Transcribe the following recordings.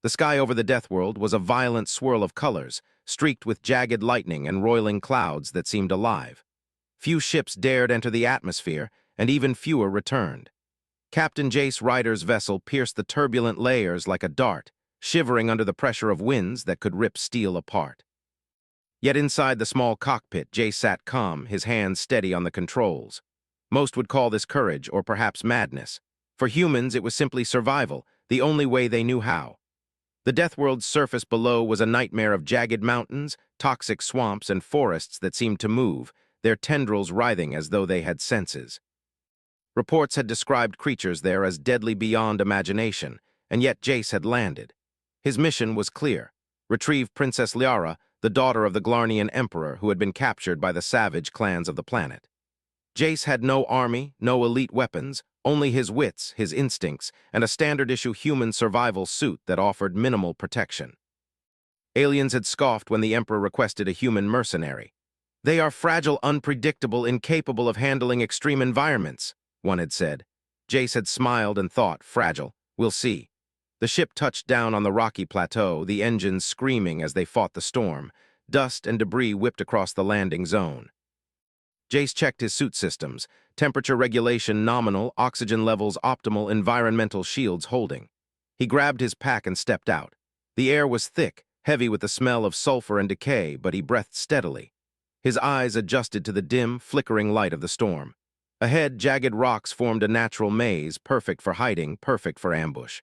The sky over the Death World was a violent swirl of colors, streaked with jagged lightning and roiling clouds that seemed alive. Few ships dared enter the atmosphere, and even fewer returned. Captain Jace Ryder's vessel pierced the turbulent layers like a dart, shivering under the pressure of winds that could rip steel apart. Yet inside the small cockpit, Jace sat calm, his hands steady on the controls. Most would call this courage or perhaps madness. For humans, it was simply survival, the only way they knew how. The Death World's surface below was a nightmare of jagged mountains, toxic swamps, and forests that seemed to move, their tendrils writhing as though they had senses. Reports had described creatures there as deadly beyond imagination, and yet Jace had landed. His mission was clear: retrieve Princess Liara, the daughter of the Glarnian Emperor who had been captured by the savage clans of the planet. Jace had no army, no elite weapons, only his wits, his instincts, and a standard-issue human survival suit that offered minimal protection. Aliens had scoffed when the Emperor requested a human mercenary. "They are fragile, unpredictable, incapable of handling extreme environments," one had said. Jace had smiled and thought, fragile, we'll see. The ship touched down on the rocky plateau, the engines screaming as they fought the storm. Dust and debris whipped across the landing zone. Jace checked his suit systems, temperature regulation nominal, oxygen levels optimal, environmental shields holding. He grabbed his pack and stepped out. The air was thick, heavy with the smell of sulfur and decay, but he breathed steadily. His eyes adjusted to the dim, flickering light of the storm. Ahead, jagged rocks formed a natural maze, perfect for hiding, perfect for ambush.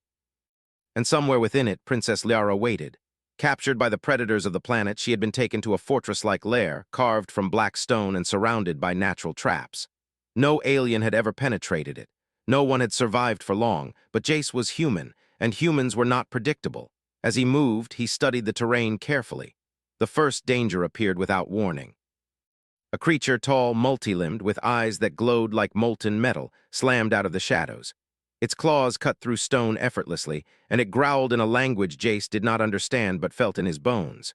And somewhere within it, Princess Liara waited. Captured by the predators of the planet, she had been taken to a fortress-like lair, carved from black stone and surrounded by natural traps. No alien had ever penetrated it. No one had survived for long, but Jace was human, and humans were not predictable. As he moved, he studied the terrain carefully. The first danger appeared without warning. A creature tall, multi-limbed, with eyes that glowed like molten metal, slammed out of the shadows. Its claws cut through stone effortlessly, and it growled in a language Jace did not understand but felt in his bones.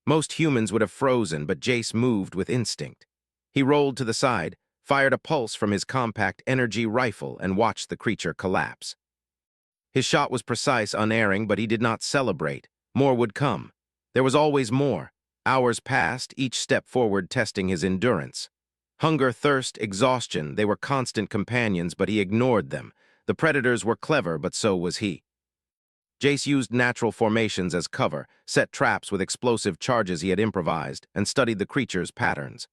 Most humans would have frozen, but Jace moved with instinct. He rolled to the side, fired a pulse from his compact energy rifle, and watched the creature collapse. His shot was precise, unerring, but he did not celebrate. More would come. There was always more. Hours passed, each step forward testing his endurance. Hunger, thirst, exhaustion, they were constant companions, but he ignored them. The predators were clever, but so was he. Jace used natural formations as cover, set traps with explosive charges he had improvised, and studied the creature's patterns.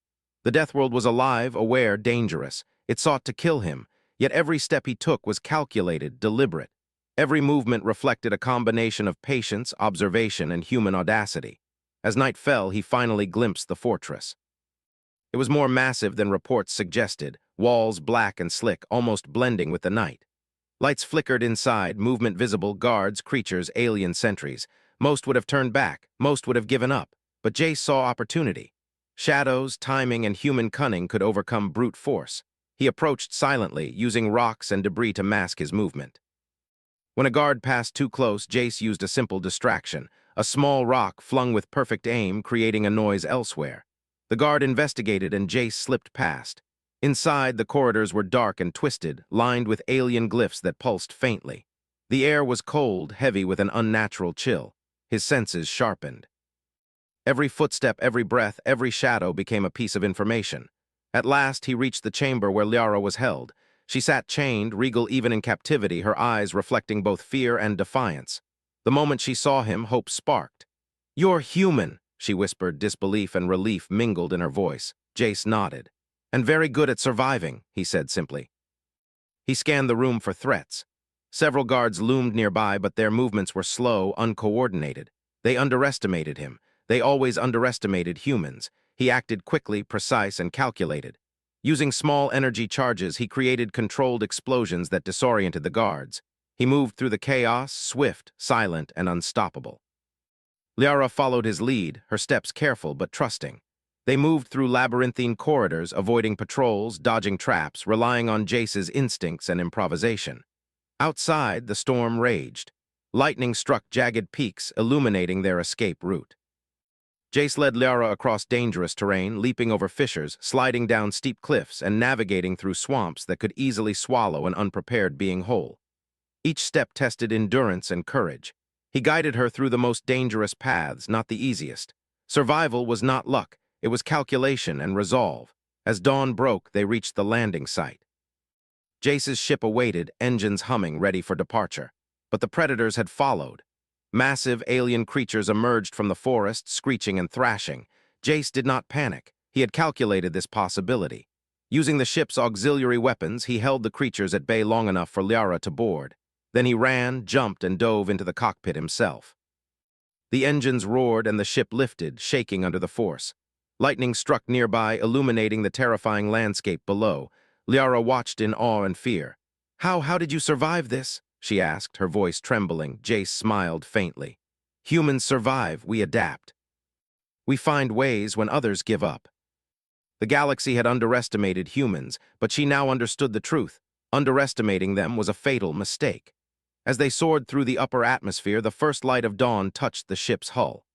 The Death World was alive, aware, dangerous. It sought to kill him, yet every step he took was calculated, deliberate. Every movement reflected a combination of patience, observation, and human audacity. As night fell, he finally glimpsed the fortress. It was more massive than reports suggested, walls black and slick, almost blending with the night. Lights flickered inside, movement visible, guards, creatures, alien sentries. Most would have turned back, most would have given up, but Jace saw opportunity. Shadows, timing, and human cunning could overcome brute force. He approached silently, using rocks and debris to mask his movement. When a guard passed too close, Jace used a simple distraction, a small rock flung with perfect aim, creating a noise elsewhere. The guard investigated and Jace slipped past. Inside, the corridors were dark and twisted, lined with alien glyphs that pulsed faintly. The air was cold, heavy with an unnatural chill. His senses sharpened. Every footstep, every breath, every shadow became a piece of information. At last, he reached the chamber where Liara was held. She sat chained, regal even in captivity, her eyes reflecting both fear and defiance. The moment she saw him, hope sparked. "You're human," she whispered, disbelief and relief mingled in her voice. Jace nodded. "And very good at surviving," he said simply. He scanned the room for threats. Several guards loomed nearby, but their movements were slow, uncoordinated. They underestimated him. They always underestimated humans. He acted quickly, precise, and calculated. Using small energy charges, he created controlled explosions that disoriented the guards. He moved through the chaos, swift, silent, and unstoppable. Liara followed his lead, her steps careful but trusting. They moved through labyrinthine corridors, avoiding patrols, dodging traps, relying on Jace's instincts and improvisation. Outside, the storm raged. Lightning struck jagged peaks, illuminating their escape route. Jace led Liara across dangerous terrain, leaping over fissures, sliding down steep cliffs, and navigating through swamps that could easily swallow an unprepared being whole. Each step tested endurance and courage. He guided her through the most dangerous paths, not the easiest. Survival was not luck, it was calculation and resolve. As dawn broke, they reached the landing site. Jace's ship awaited, engines humming, ready for departure. But the predators had followed. Massive alien creatures emerged from the forest, screeching and thrashing. Jace did not panic. He had calculated this possibility. Using the ship's auxiliary weapons, he held the creatures at bay long enough for Liara to board. Then he ran, jumped, and dove into the cockpit himself. The engines roared and the ship lifted, shaking under the force. Lightning struck nearby, illuminating the terrifying landscape below. Liara watched in awe and fear. How did you survive this?" she asked, her voice trembling. Jace smiled faintly. "Humans survive, we adapt. We find ways when others give up." The galaxy had underestimated humans, but she now understood the truth. Underestimating them was a fatal mistake. As they soared through the upper atmosphere, the first light of dawn touched the ship's hull.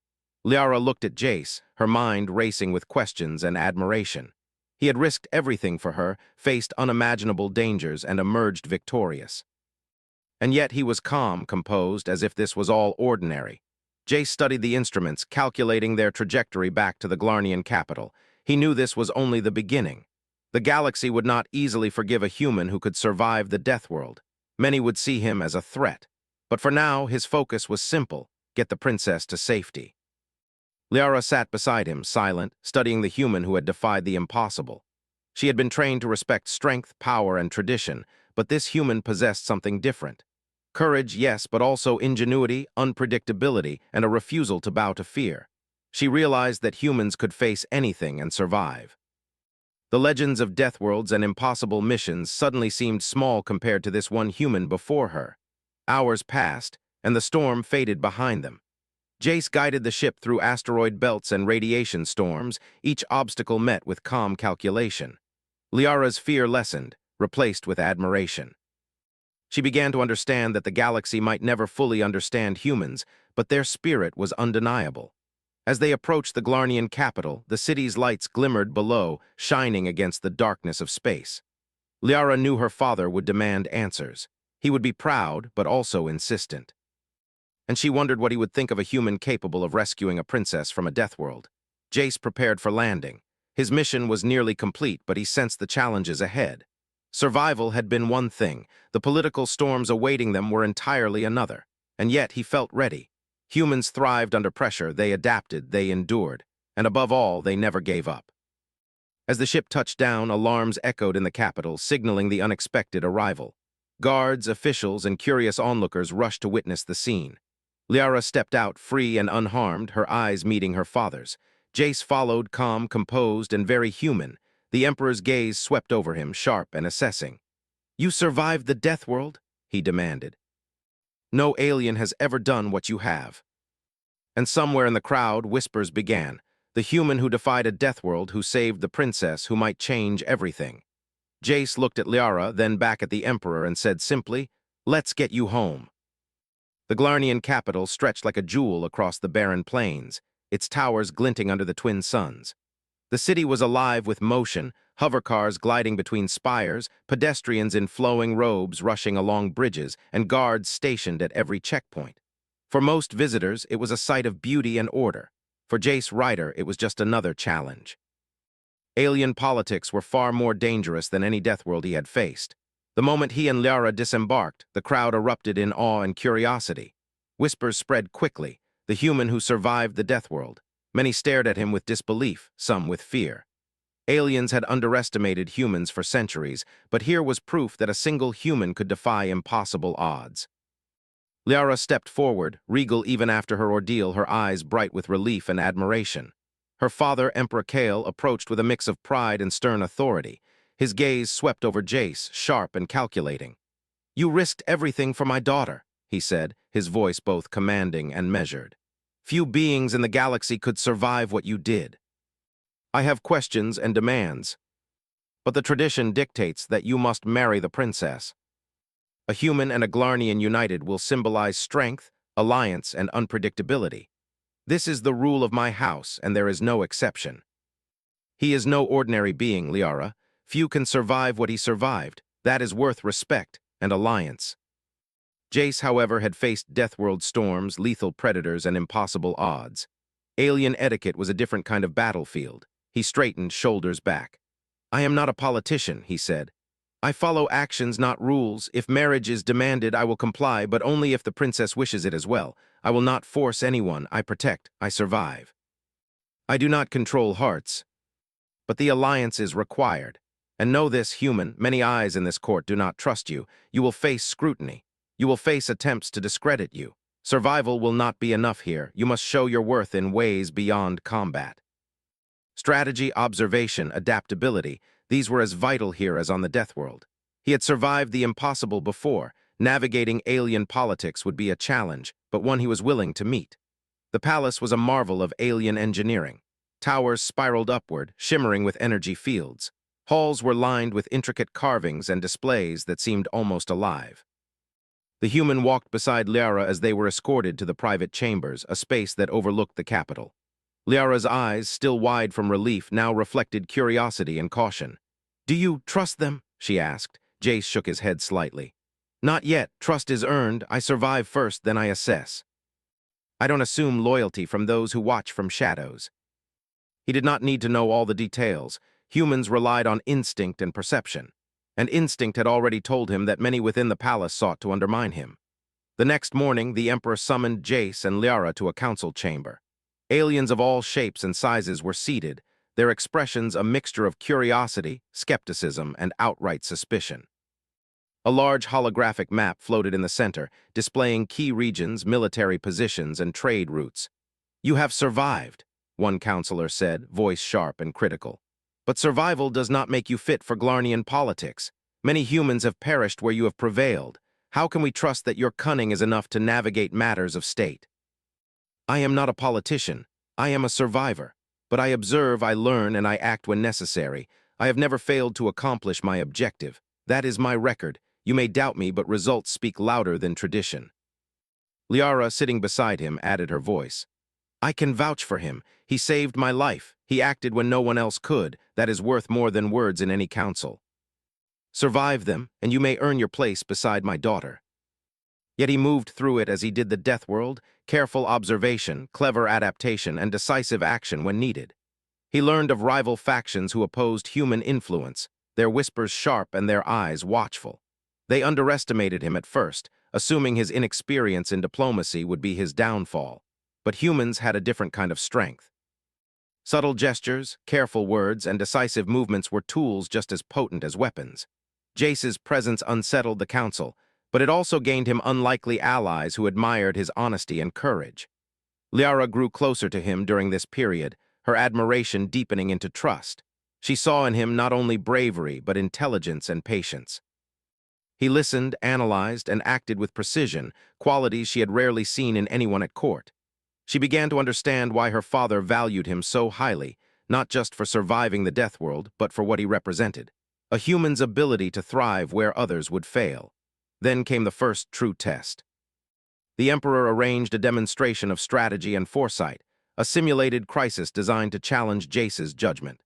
Liara looked at Jace, her mind racing with questions and admiration. He had risked everything for her, faced unimaginable dangers, and emerged victorious. And yet he was calm, composed, as if this was all ordinary. Jace studied the instruments, calculating their trajectory back to the Glarnian capital. He knew this was only the beginning. The galaxy would not easily forgive a human who could survive the death world. Many would see him as a threat. But for now, his focus was simple: get the princess to safety. Liara sat beside him, silent, studying the human who had defied the impossible. She had been trained to respect strength, power, and tradition, but this human possessed something different. Courage, yes, but also ingenuity, unpredictability, and a refusal to bow to fear. She realized that humans could face anything and survive. The legends of death worlds and impossible missions suddenly seemed small compared to this one human before her. Hours passed, and the storm faded behind them. Jace guided the ship through asteroid belts and radiation storms, each obstacle met with calm calculation. Liara's fear lessened, replaced with admiration. She began to understand that the galaxy might never fully understand humans, but their spirit was undeniable. As they approached the Glarnian capital, the city's lights glimmered below, shining against the darkness of space. Liara knew her father would demand answers. He would be proud, but also insistent. And she wondered what he would think of a human capable of rescuing a princess from a death world. Jace prepared for landing. His mission was nearly complete, but he sensed the challenges ahead. Survival had been one thing. The political storms awaiting them were entirely another. And yet he felt ready. Humans thrived under pressure, they adapted, they endured. And above all, they never gave up. As the ship touched down, alarms echoed in the capital, signaling the unexpected arrival. Guards, officials, and curious onlookers rushed to witness the scene. Liara stepped out, free and unharmed, her eyes meeting her father's. Jace followed, calm, composed, and very human. The Emperor's gaze swept over him, sharp and assessing. "You survived the death world?" he demanded. "No alien has ever done what you have." And somewhere in the crowd, whispers began. The human who defied a death world, who saved the princess, who might change everything. Jace looked at Liara, then back at the Emperor, and said simply, "Let's get you home." The Glarnian capital stretched like a jewel across the barren plains, its towers glinting under the twin suns. The city was alive with motion, hovercars gliding between spires, pedestrians in flowing robes rushing along bridges, and guards stationed at every checkpoint. For most visitors, it was a sight of beauty and order. For Jace Ryder, it was just another challenge. Alien politics were far more dangerous than any death world he had faced. The moment he and Liara disembarked, the crowd erupted in awe and curiosity. Whispers spread quickly, the human who survived the death world. Many stared at him with disbelief, some with fear. Aliens had underestimated humans for centuries, but here was proof that a single human could defy impossible odds. Liara stepped forward, regal even after her ordeal, her eyes bright with relief and admiration. Her father, Emperor Kale, approached with a mix of pride and stern authority. His gaze swept over Jace, sharp and calculating. "You risked everything for my daughter," he said, his voice both commanding and measured. "Few beings in the galaxy could survive what you did. I have questions and demands, but the tradition dictates that you must marry the princess. A human and a Glarnian united will symbolize strength, alliance, and unpredictability. This is the rule of my house, and there is no exception. He is no ordinary being, Liara. Few can survive what he survived. That is worth respect and alliance." Jace, however, had faced Deathworld storms, lethal predators, and impossible odds. Alien etiquette was a different kind of battlefield. He straightened, shoulders back. "I am not a politician," he said. "I follow actions, not rules. If marriage is demanded, I will comply, but only if the princess wishes it as well. I will not force anyone. I protect. I survive. I do not control hearts, but the alliance is required. And know this, human, many eyes in this court do not trust you. You will face scrutiny. You will face attempts to discredit you. Survival will not be enough here. You must show your worth in ways beyond combat. Strategy, observation, adaptability, these were as vital here as on the Deathworld. He had survived the impossible before. Navigating alien politics would be a challenge, but one he was willing to meet. The palace was a marvel of alien engineering. Towers spiraled upward, shimmering with energy fields. Halls were lined with intricate carvings and displays that seemed almost alive. The human walked beside Liara as they were escorted to the private chambers, a space that overlooked the capital. Liara's eyes, still wide from relief, now reflected curiosity and caution. "Do you trust them?" she asked. Jace shook his head slightly. "Not yet. Trust is earned. I survive first, then I assess. I don't assume loyalty from those who watch from shadows." He did not need to know all the details. Humans relied on instinct and perception. And instinct had already told him that many within the palace sought to undermine him. The next morning, the Emperor summoned Jace and Liara to a council chamber. Aliens of all shapes and sizes were seated, their expressions a mixture of curiosity, skepticism, and outright suspicion. A large holographic map floated in the center, displaying key regions, military positions, and trade routes. "You have survived," one counselor said, voice sharp and critical. "But survival does not make you fit for Glarnian politics. Many humans have perished where you have prevailed. How can we trust that your cunning is enough to navigate matters of state?" "I am not a politician. I am a survivor. But I observe, I learn, and I act when necessary. I have never failed to accomplish my objective. That is my record. You may doubt me, but results speak louder than tradition." Liara, sitting beside him, added her voice. "I can vouch for him. He saved my life. He acted when no one else could. That is worth more than words in any council. Survive them, and you may earn your place beside my daughter." Yet he moved through it as he did the Deathworld, careful observation, clever adaptation, and decisive action when needed. He learned of rival factions who opposed human influence, their whispers sharp and their eyes watchful. They underestimated him at first, assuming his inexperience in diplomacy would be his downfall. But humans had a different kind of strength. Subtle gestures, careful words, and decisive movements were tools just as potent as weapons. Jace's presence unsettled the council, but it also gained him unlikely allies who admired his honesty and courage. Liara grew closer to him during this period, her admiration deepening into trust. She saw in him not only bravery, but intelligence and patience. He listened, analyzed, and acted with precision, qualities she had rarely seen in anyone at court. She began to understand why her father valued him so highly, not just for surviving the Deathworld, but for what he represented, a human's ability to thrive where others would fail. Then came the first true test. The Emperor arranged a demonstration of strategy and foresight, a simulated crisis designed to challenge Jace's judgment.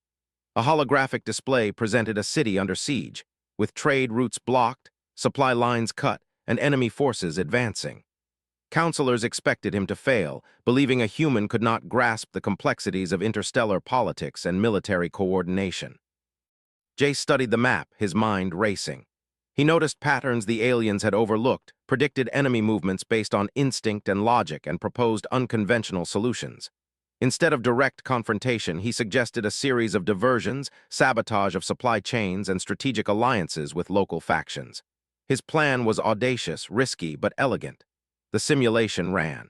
A holographic display presented a city under siege, with trade routes blocked, supply lines cut, and enemy forces advancing. Counselors expected him to fail, believing a human could not grasp the complexities of interstellar politics and military coordination. Jace studied the map, his mind racing. He noticed patterns the aliens had overlooked, predicted enemy movements based on instinct and logic, and proposed unconventional solutions. Instead of direct confrontation, he suggested a series of diversions, sabotage of supply chains, and strategic alliances with local factions. His plan was audacious, risky, but elegant. The simulation ran.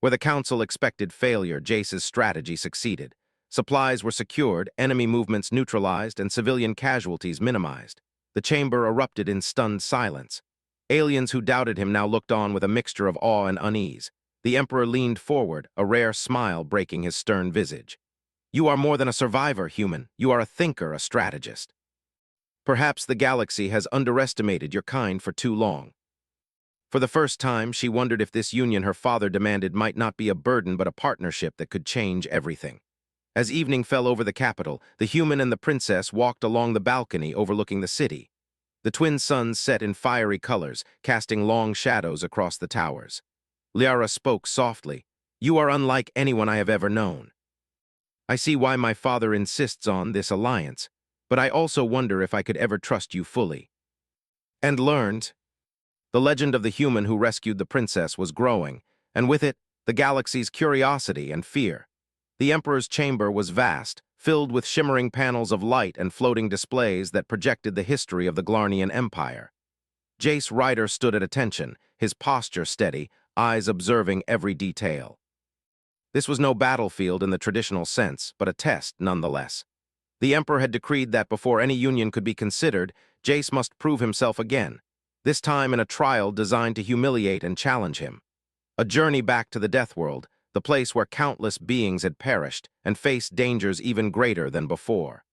Where the council expected failure, Jace's strategy succeeded. Supplies were secured, enemy movements neutralized, and civilian casualties minimized. The chamber erupted in stunned silence. Aliens who doubted him now looked on with a mixture of awe and unease. The Emperor leaned forward, a rare smile breaking his stern visage. "You are more than a survivor, human. You are a thinker, a strategist. Perhaps the galaxy has underestimated your kind for too long." For the first time, she wondered if this union her father demanded might not be a burden but a partnership that could change everything. As evening fell over the capital, the human and the princess walked along the balcony overlooking the city. The twin suns set in fiery colors, casting long shadows across the towers. Liara spoke softly. "You are unlike anyone I have ever known. I see why my father insists on this alliance, but I also wonder if I could ever trust you fully." And learned. The legend of the human who rescued the princess was growing, and with it, the galaxy's curiosity and fear. The Emperor's chamber was vast, filled with shimmering panels of light and floating displays that projected the history of the Glarnian Empire. Jace Ryder stood at attention, his posture steady, eyes observing every detail. This was no battlefield in the traditional sense, but a test nonetheless. The Emperor had decreed that before any union could be considered, Jace must prove himself again, this time in a trial designed to humiliate and challenge him. A journey back to the Death World, the place where countless beings had perished and faced dangers even greater than before.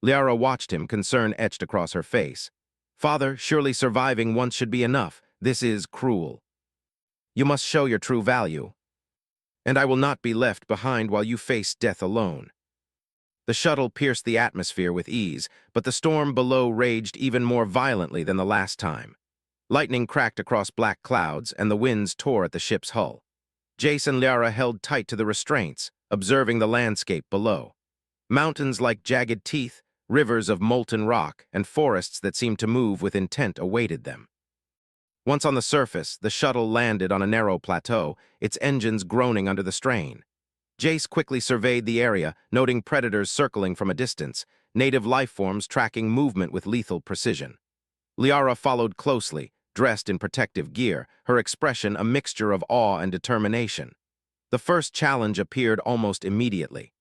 Liara watched him, concern etched across her face. "Father, surely surviving once should be enough. This is cruel. You must show your true value. And I will not be left behind while you face death alone." The shuttle pierced the atmosphere with ease, but the storm below raged even more violently than the last time. Lightning cracked across black clouds, and the winds tore at the ship's hull. Jace and Liara held tight to the restraints, observing the landscape below. Mountains like jagged teeth, rivers of molten rock, and forests that seemed to move with intent awaited them. Once on the surface, the shuttle landed on a narrow plateau, its engines groaning under the strain. Jace quickly surveyed the area, noting predators circling from a distance, native life forms tracking movement with lethal precision. Liara followed closely, dressed in protective gear, her expression a mixture of awe and determination. The first challenge appeared almost immediately.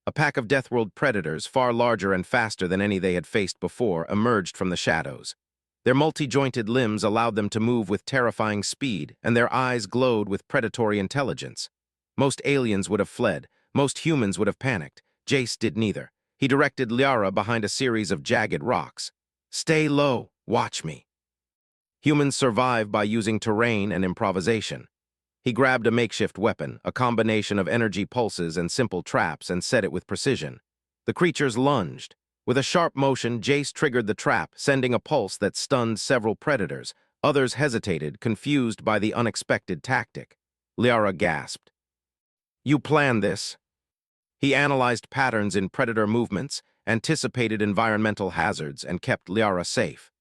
A pack of Deathworld predators, far larger and faster than any they had faced before, emerged from the shadows. Their multi-jointed limbs allowed them to move with terrifying speed, and their eyes glowed with predatory intelligence. Most aliens would have fled, most humans would have panicked. Jace did neither. He directed Liara behind a series of jagged rocks. "Stay low, watch me." Humans survive by using terrain and improvisation. He grabbed a makeshift weapon, a combination of energy pulses and simple traps, and set it with precision. The creatures lunged. With a sharp motion, Jace triggered the trap, sending a pulse that stunned several predators. Others hesitated, confused by the unexpected tactic. Liara gasped. "You planned this?" He analyzed patterns in predator movements, anticipated environmental hazards, and kept Liara safe.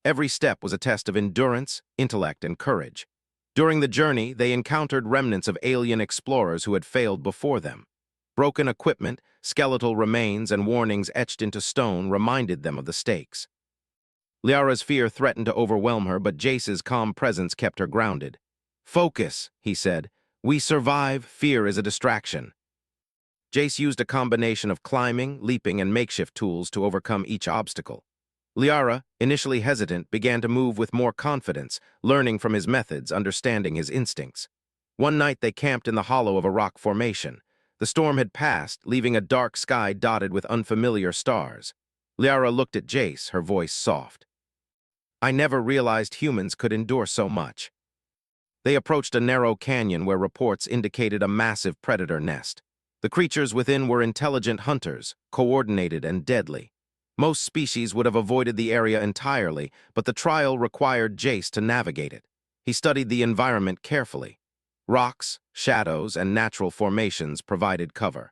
Every step was a test of endurance, intellect, and courage. During the journey, they encountered remnants of alien explorers who had failed before them. Broken equipment, skeletal remains, and warnings etched into stone reminded them of the stakes. Liara's fear threatened to overwhelm her, but Jace's calm presence kept her grounded. "Focus," he said. "We survive, fear is a distraction." Jace used a combination of climbing, leaping, and makeshift tools to overcome each obstacle. Liara, initially hesitant, began to move with more confidence, learning from his methods, understanding his instincts. One night they camped in the hollow of a rock formation. The storm had passed, leaving a dark sky dotted with unfamiliar stars. Liara looked at Jace, her voice soft. "I never realized humans could endure so much." They approached a narrow canyon where reports indicated a massive predator nest. The creatures within were intelligent hunters, coordinated and deadly. Most species would have avoided the area entirely, but the trial required Jace to navigate it. He studied the environment carefully. Rocks, shadows, and natural formations provided cover.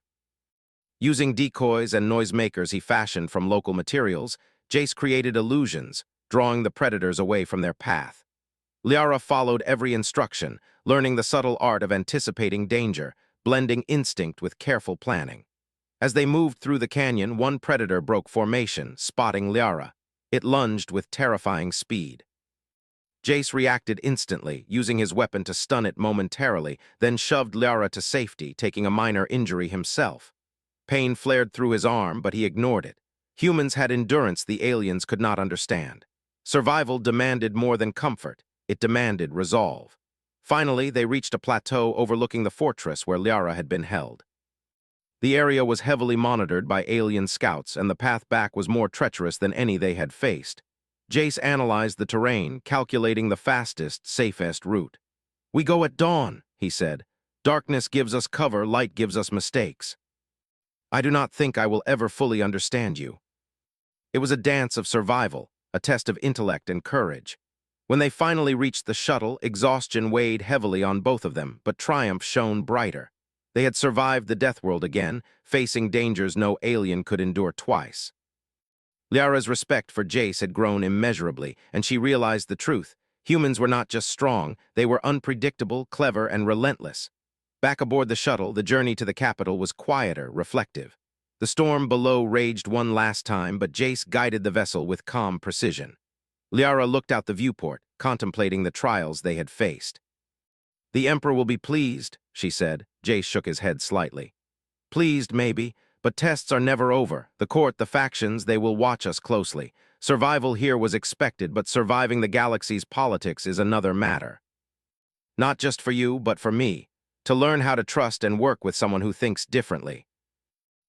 Using decoys and noisemakers he fashioned from local materials, Jace created illusions, drawing the predators away from their path. Liara followed every instruction, learning the subtle art of anticipating danger, blending instinct with careful planning. As they moved through the canyon, one predator broke formation, spotting Liara. It lunged with terrifying speed. Jace reacted instantly, using his weapon to stun it momentarily, then shoved Liara to safety, taking a minor injury himself. Pain flared through his arm, but he ignored it. Humans had endurance the aliens could not understand. Survival demanded more than comfort. It demanded resolve. Finally, they reached a plateau overlooking the fortress where Liara had been held. The area was heavily monitored by alien scouts, and the path back was more treacherous than any they had faced. Jace analyzed the terrain, calculating the fastest, safest route. "We go at dawn," he said. "Darkness gives us cover, light gives us mistakes. I do not think I will ever fully understand you." It was a dance of survival, a test of intellect and courage. When they finally reached the shuttle, exhaustion weighed heavily on both of them, but triumph shone brighter. They had survived the death world again, facing dangers no alien could endure twice. Liara's respect for Jace had grown immeasurably, and she realized the truth. Humans were not just strong, they were unpredictable, clever, and relentless. Back aboard the shuttle, the journey to the capital was quieter, reflective. The storm below raged one last time, but Jace guided the vessel with calm precision. Liara looked out the viewport, contemplating the trials they had faced. "The Emperor will be pleased," she said. Jace shook his head slightly. "Pleased, maybe, but tests are never over. The court, the factions, they will watch us closely. Survival here was expected, but surviving the galaxy's politics is another matter. Not just for you, but for me. To learn how to trust and work with someone who thinks differently."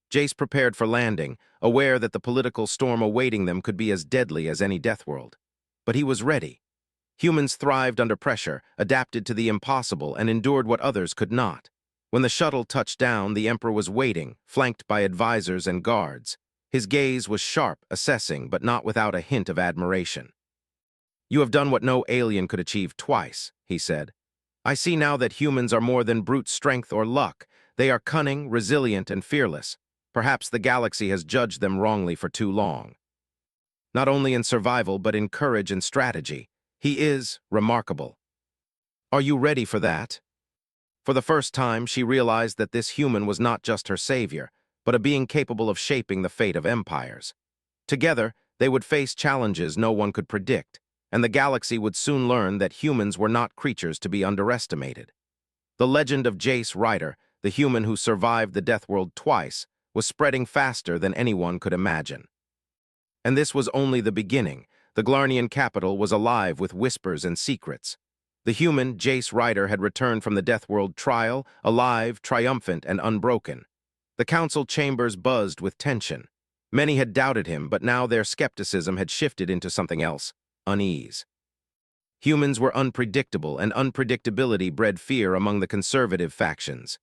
Jace prepared for landing, aware that the political storm awaiting them could be as deadly as any death world. But he was ready. Humans thrived under pressure, adapted to the impossible, and endured what others could not. When the shuttle touched down, the Emperor was waiting, flanked by advisors and guards. His gaze was sharp, assessing, but not without a hint of admiration. "You have done what no alien could achieve twice," he said. "I see now that humans are more than brute strength or luck. They are cunning, resilient, and fearless. Perhaps the galaxy has judged them wrongly for too long. Not only in survival, but in courage and strategy. He is remarkable." "Are you ready for that?" For the first time, she realized that this human was not just her savior, but a being capable of shaping the fate of empires. Together, they would face challenges no one could predict, and the galaxy would soon learn that humans were not creatures to be underestimated. The legend of Jace Ryder, the human who survived the death world twice, was spreading faster than anyone could imagine. And this was only the beginning. The Glarnian capital was alive with whispers and secrets. The human, Jace Ryder, had returned from the death world trial, alive, triumphant, and unbroken. The council chambers buzzed with tension. Many had doubted him, but now their skepticism had shifted into something else: unease. Humans were unpredictable, and unpredictability bred fear among the conservative factions.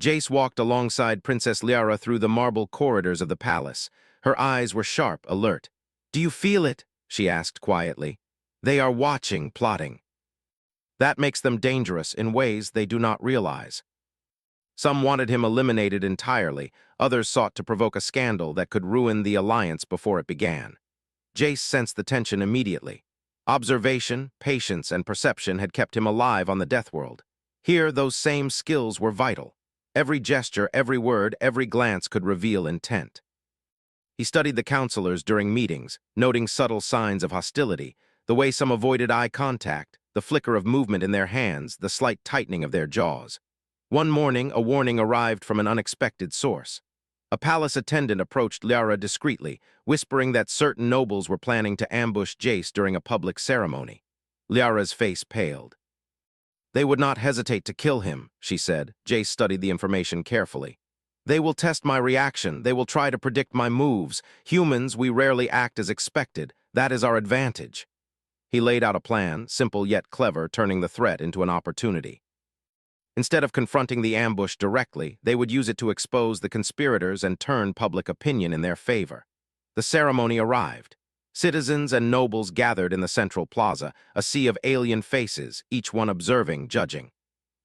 Jace walked alongside Princess Liara through the marble corridors of the palace. Her eyes were sharp, alert. "Do you feel it?" she asked quietly. "They are watching, plotting. That makes them dangerous in ways they do not realize." Some wanted him eliminated entirely, others sought to provoke a scandal that could ruin the alliance before it began. Jace sensed the tension immediately. Observation, patience, and perception had kept him alive on the death world. Here, those same skills were vital. Every gesture, every word, every glance could reveal intent. He studied the counselors during meetings, noting subtle signs of hostility, the way some avoided eye contact, the flicker of movement in their hands, the slight tightening of their jaws. One morning, a warning arrived from an unexpected source. A palace attendant approached Liara discreetly, whispering that certain nobles were planning to ambush Jace during a public ceremony. Liara's face paled. "They would not hesitate to kill him," she said. Jace studied the information carefully. "They will test my reaction. They will try to predict my moves. Humans, we rarely act as expected. That is our advantage." He laid out a plan, simple yet clever, turning the threat into an opportunity. Instead of confronting the ambush directly, they would use it to expose the conspirators and turn public opinion in their favor. The ceremony arrived. Citizens and nobles gathered in the central plaza, a sea of alien faces, each one observing, judging.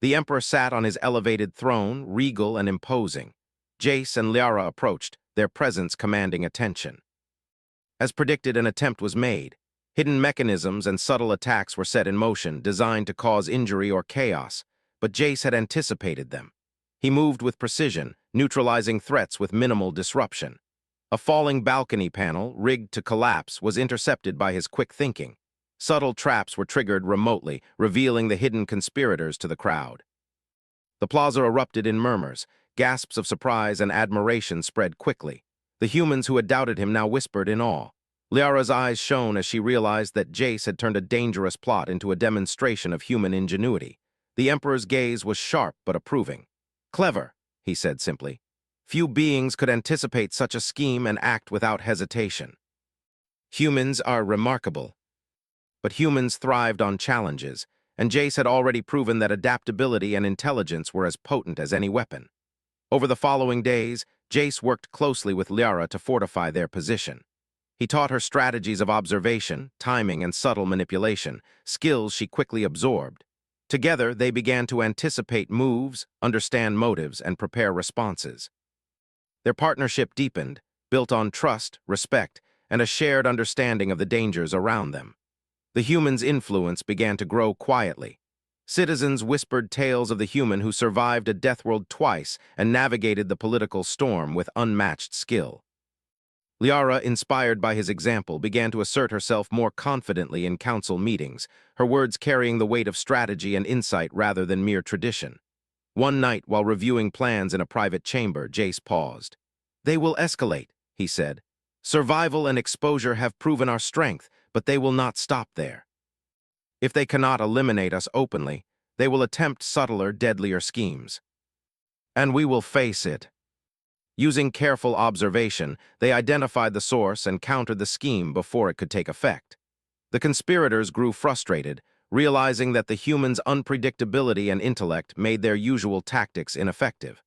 The Emperor sat on his elevated throne, regal and imposing. Jace and Liara approached, their presence commanding attention. As predicted, an attempt was made. Hidden mechanisms and subtle attacks were set in motion, designed to cause injury or chaos, but Jace had anticipated them. He moved with precision, neutralizing threats with minimal disruption. A falling balcony panel, rigged to collapse, was intercepted by his quick thinking. Subtle traps were triggered remotely, revealing the hidden conspirators to the crowd. The plaza erupted in murmurs. Gasps of surprise and admiration spread quickly. The humans who had doubted him now whispered in awe. Liara's eyes shone as she realized that Jace had turned a dangerous plot into a demonstration of human ingenuity. The Emperor's gaze was sharp but approving. "Clever," he said simply. "Few beings could anticipate such a scheme and act without hesitation. Humans are remarkable." But humans thrived on challenges, and Jace had already proven that adaptability and intelligence were as potent as any weapon. Over the following days, Jace worked closely with Liara to fortify their position. He taught her strategies of observation, timing, and subtle manipulation, skills she quickly absorbed. Together, they began to anticipate moves, understand motives, and prepare responses. Their partnership deepened, built on trust, respect, and a shared understanding of the dangers around them. The human's influence began to grow quietly. Citizens whispered tales of the human who survived a death world twice and navigated the political storm with unmatched skill. Liara, inspired by his example, began to assert herself more confidently in council meetings, her words carrying the weight of strategy and insight rather than mere tradition. One night, while reviewing plans in a private chamber, Jace paused. "They will escalate," he said. "Survival and exposure have proven our strength, but they will not stop there. If they cannot eliminate us openly, they will attempt subtler, deadlier schemes. And we will face it." Using careful observation, they identified the source and countered the scheme before it could take effect. The conspirators grew frustrated, realizing that the humans' unpredictability and intellect made their usual tactics ineffective.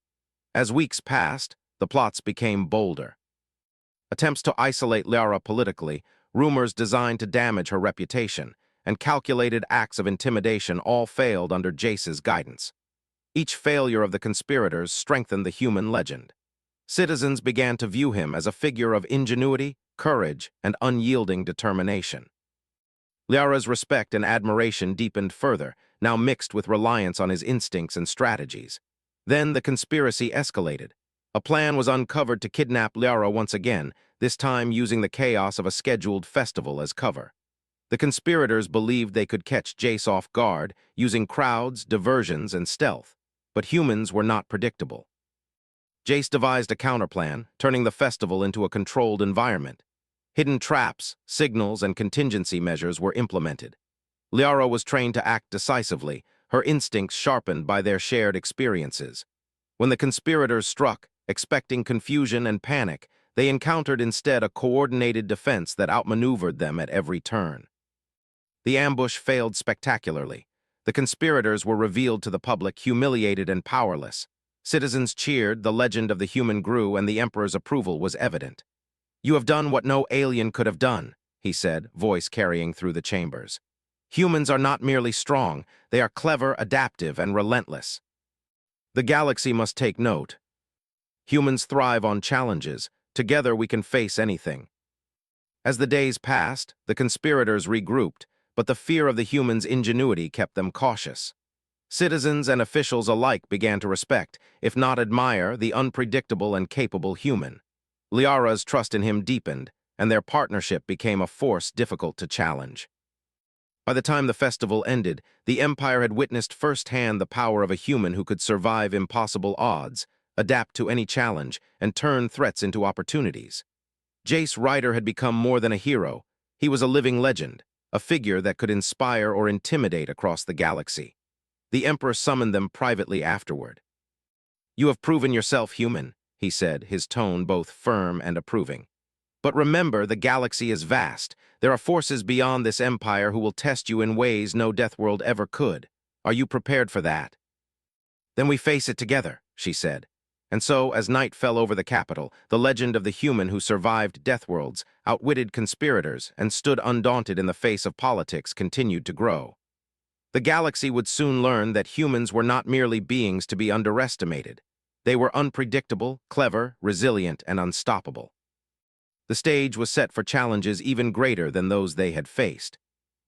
As weeks passed, the plots became bolder. Attempts to isolate Liara politically, rumors designed to damage her reputation, and calculated acts of intimidation all failed under Jace's guidance. Each failure of the conspirators strengthened the human legend. Citizens began to view him as a figure of ingenuity, courage, and unyielding determination. Liara's respect and admiration deepened further, now mixed with reliance on his instincts and strategies. Then the conspiracy escalated. A plan was uncovered to kidnap Liara once again, this time using the chaos of a scheduled festival as cover. The conspirators believed they could catch Jace off guard, using crowds, diversions, and stealth. But humans were not predictable. Jace devised a counterplan, turning the festival into a controlled environment. Hidden traps, signals, and contingency measures were implemented. Liara was trained to act decisively, her instincts sharpened by their shared experiences. When the conspirators struck, expecting confusion and panic, they encountered instead a coordinated defense that outmaneuvered them at every turn. The ambush failed spectacularly. The conspirators were revealed to the public humiliated and powerless. Citizens cheered, the legend of the human grew, and the Emperor's approval was evident. "You have done what no alien could have done," he said, voice carrying through the chambers. "Humans are not merely strong, they are clever, adaptive, and relentless. The galaxy must take note. Humans thrive on challenges. Together we can face anything." As the days passed, the conspirators regrouped, but the fear of the humans' ingenuity kept them cautious. Citizens and officials alike began to respect, if not admire, the unpredictable and capable human. Liara's trust in him deepened, and their partnership became a force difficult to challenge. By the time the festival ended, the Empire had witnessed firsthand the power of a human who could survive impossible odds, adapt to any challenge, and turn threats into opportunities. Jace Ryder had become more than a hero. He was a living legend, a figure that could inspire or intimidate across the galaxy. The Emperor summoned them privately afterward. "You have proven yourself human," he said, his tone both firm and approving. "But remember, the galaxy is vast. There are forces beyond this empire who will test you in ways no death world ever could. Are you prepared for that?" "Then we face it together," she said. And so, as night fell over the capital, the legend of the human who survived death worlds, outwitted conspirators, and stood undaunted in the face of politics continued to grow. The galaxy would soon learn that humans were not merely beings to be underestimated. They were unpredictable, clever, resilient, and unstoppable. The stage was set for challenges even greater than those they had faced.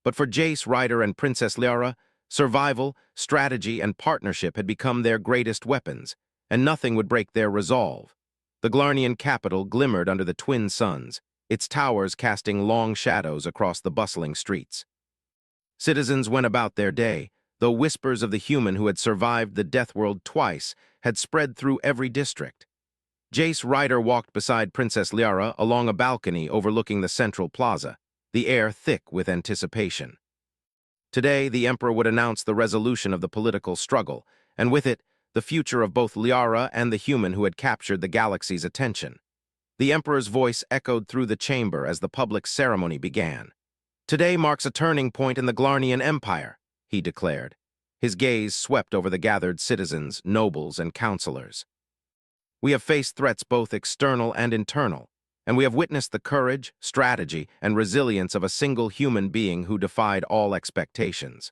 But for Jace Ryder and Princess Liara, survival, strategy, and partnership had become their greatest weapons, and nothing would break their resolve. The Glarnian capital glimmered under the twin suns, its towers casting long shadows across the bustling streets. Citizens went about their day, though whispers of the human who had survived the death world twice had spread through every district. Jace Ryder walked beside Princess Liara along a balcony overlooking the central plaza, the air thick with anticipation. Today, the Emperor would announce the resolution of the political struggle, and with it, the future of both Liara and the human who had captured the galaxy's attention. The Emperor's voice echoed through the chamber as the public ceremony began. "Today marks a turning point in the Glarnian Empire," he declared. His gaze swept over the gathered citizens, nobles, and counselors. "We have faced threats both external and internal, and we have witnessed the courage, strategy, and resilience of a single human being who defied all expectations.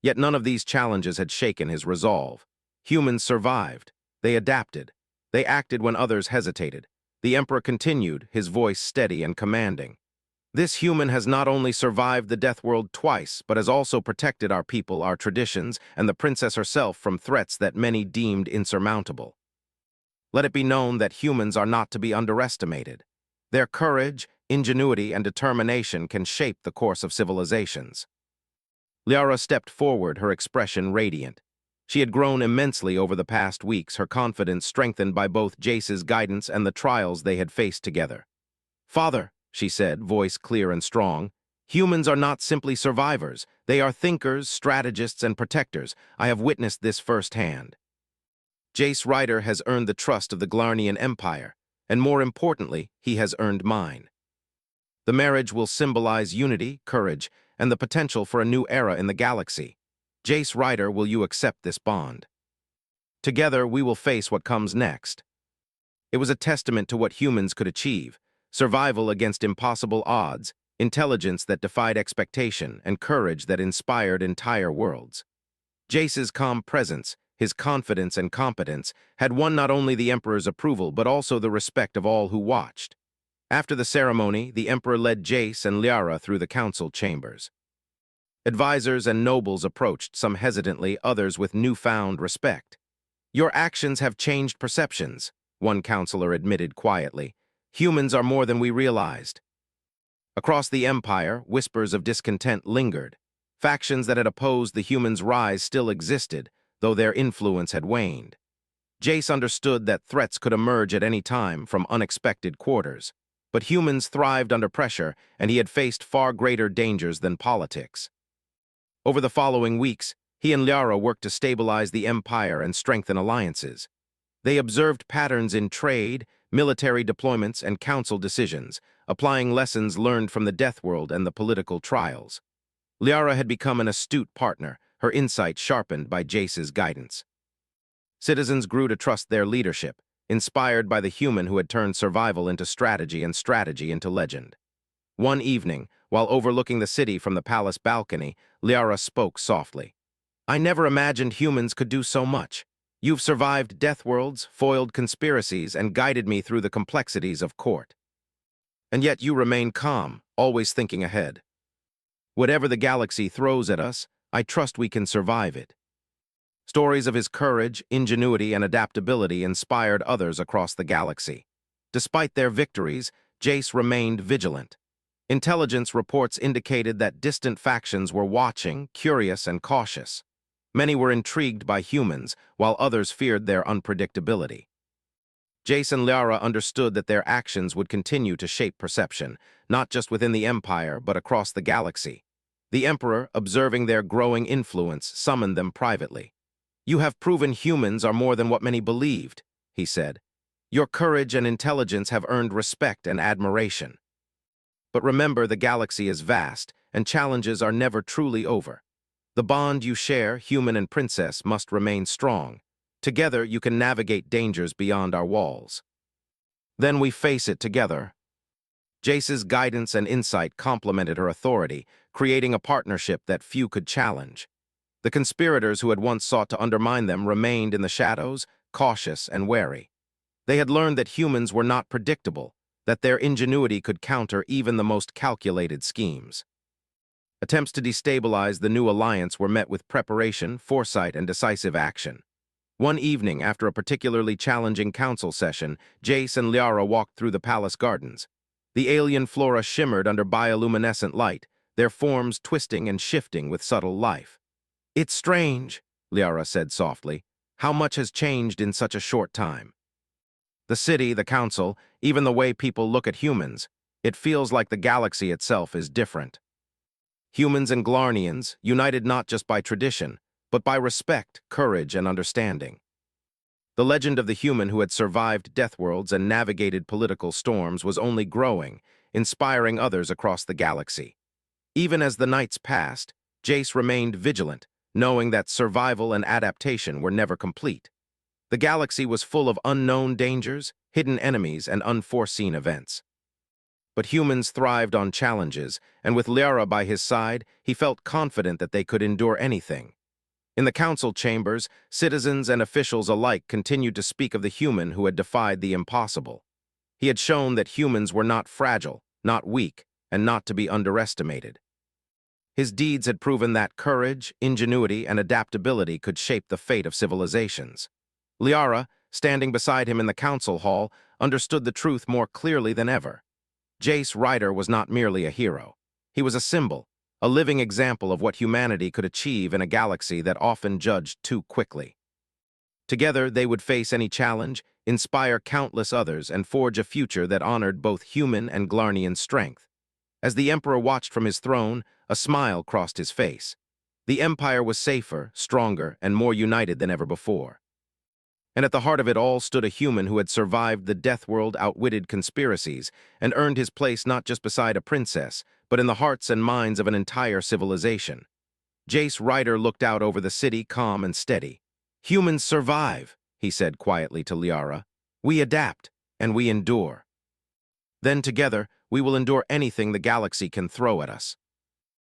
Yet none of these challenges had shaken his resolve. Humans survived. They adapted. They acted when others hesitated. The Emperor continued, his voice steady and commanding. This human has not only survived the death world twice, but has also protected our people, our traditions, and the princess herself from threats that many deemed insurmountable. Let it be known that humans are not to be underestimated. Their courage, ingenuity, and determination can shape the course of civilizations. Liara stepped forward, her expression radiant. She had grown immensely over the past weeks, her confidence strengthened by both Jace's guidance and the trials they had faced together. "Father," she said, voice clear and strong, "humans are not simply survivors. They are thinkers, strategists, and protectors. I have witnessed this firsthand. Jace Ryder has earned the trust of the Glarnian Empire, and more importantly, he has earned mine. The marriage will symbolize unity, courage, and the potential for a new era in the galaxy. Jace Ryder, will you accept this bond? Together, we will face what comes next." It was a testament to what humans could achieve: survival against impossible odds, intelligence that defied expectation, and courage that inspired entire worlds. Jace's calm presence, his confidence and competence, had won not only the Emperor's approval but also the respect of all who watched. After the ceremony, the Emperor led Jace and Liara through the council chambers. Advisors and nobles approached, some hesitantly, others with newfound respect. "Your actions have changed perceptions," one counselor admitted quietly. "Humans are more than we realized." Across the Empire, whispers of discontent lingered. Factions that had opposed the humans' rise still existed, though their influence had waned. Jace understood that threats could emerge at any time from unexpected quarters. But humans thrived under pressure, and he had faced far greater dangers than politics. Over the following weeks, he and Liara worked to stabilize the Empire and strengthen alliances. They observed patterns in trade, military deployments, and council decisions, applying lessons learned from the Death World and the political trials. Liara had become an astute partner, her insight sharpened by Jace's guidance. Citizens grew to trust their leadership, inspired by the human who had turned survival into strategy and strategy into legend. One evening, while overlooking the city from the palace balcony, Liara spoke softly. "I never imagined humans could do so much. You've survived death worlds, foiled conspiracies, and guided me through the complexities of court. And yet you remain calm, always thinking ahead. Whatever the galaxy throws at us, I trust we can survive it." Stories of his courage, ingenuity, and adaptability inspired others across the galaxy. Despite their victories, Jace remained vigilant. Intelligence reports indicated that distant factions were watching, curious, and cautious. Many were intrigued by humans, while others feared their unpredictability. Jace and Liara understood that their actions would continue to shape perception, not just within the Empire, but across the galaxy. The Emperor, observing their growing influence, summoned them privately. "You have proven humans are more than what many believed," he said. "Your courage and intelligence have earned respect and admiration. But remember, the galaxy is vast, and challenges are never truly over. The bond you share, human and princess, must remain strong. Together, you can navigate dangers beyond our walls. Then we face it together." Jace's guidance and insight complemented her authority, creating a partnership that few could challenge. The conspirators who had once sought to undermine them remained in the shadows, cautious and wary. They had learned that humans were not predictable, that their ingenuity could counter even the most calculated schemes. Attempts to destabilize the new alliance were met with preparation, foresight, and decisive action. One evening, after a particularly challenging council session, Jace and Liara walked through the palace gardens. The alien flora shimmered under bioluminescent light, their forms twisting and shifting with subtle life. "It's strange," Liara said softly, "how much has changed in such a short time. The city, the council, even the way people look at humans, it feels like the galaxy itself is different." Humans and Glarnians, united not just by tradition, but by respect, courage, and understanding. The legend of the human who had survived death worlds and navigated political storms was only growing, inspiring others across the galaxy. Even as the nights passed, Jace remained vigilant, knowing that survival and adaptation were never complete. The galaxy was full of unknown dangers, hidden enemies, and unforeseen events. But humans thrived on challenges, and with Liara by his side, he felt confident that they could endure anything. In the council chambers, citizens and officials alike continued to speak of the human who had defied the impossible. He had shown that humans were not fragile, not weak, and not to be underestimated. His deeds had proven that courage, ingenuity, and adaptability could shape the fate of civilizations. Liara, standing beside him in the council hall, understood the truth more clearly than ever. Jace Ryder was not merely a hero. He was a symbol, a living example of what humanity could achieve in a galaxy that often judged too quickly. Together, they would face any challenge, inspire countless others, and forge a future that honored both human and Glarnian strength. As the Emperor watched from his throne, a smile crossed his face. The Empire was safer, stronger, and more united than ever before. And at the heart of it all stood a human who had survived the death world, outwitted conspiracies, and earned his place not just beside a princess, but in the hearts and minds of an entire civilization. Jace Ryder looked out over the city, calm and steady. "Humans survive," he said quietly to Liara. "We adapt, and we endure. Then together, we will endure anything the galaxy can throw at us."